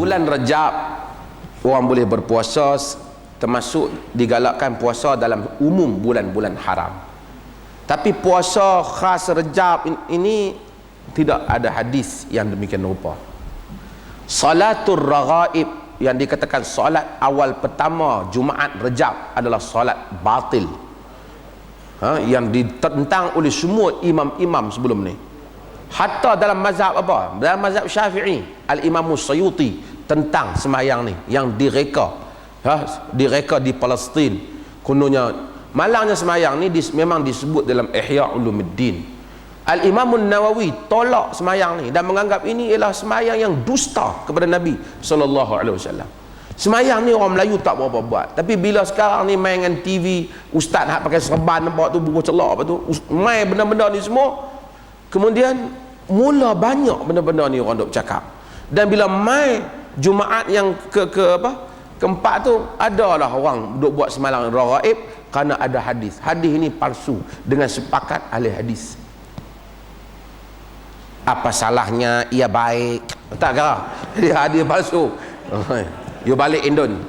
bulan Rajab orang boleh berpuasa, termasuk digalakkan puasa dalam umum bulan-bulan haram. Tapi puasa khas Rajab ini tidak ada hadis yang demikian rupa. Salatul Raghaib, yang dikatakan solat awal pertama Jumaat Rajab, adalah solat batil, yang ditentang oleh semua imam-imam sebelum ni. Hatta dalam mazhab apa? Dalam mazhab Syafi'i, Al-Imam Suyuti tentang sembahyang ni yang direka, direka di Palestin. Kononnya malangnya sembahyang ni memang disebut dalam Ihya Ulumuddin. Al-Imam Nawawi tolak sembahyang ni dan menganggap ini ialah sembahyang yang dusta kepada Nabi sallallahu alaihi wasallam. Sembahyang ni orang Melayu tak berapa buat, tapi bila sekarang ni main dengan TV, ustaz hak pakai serban nampak tu, buku celak apa tu, main benda-benda ni semua, kemudian mula banyak benda-benda ni orang duk cakap. Dan bila main Jumaat yang keempat tu, adalah orang duk buat sembahyang raghaib kerana ada hadis. Hadis ini palsu dengan sepakat ahli hadis. Apa salahnya? Ia baik, tak kira dia hadis palsu. You balik Indon.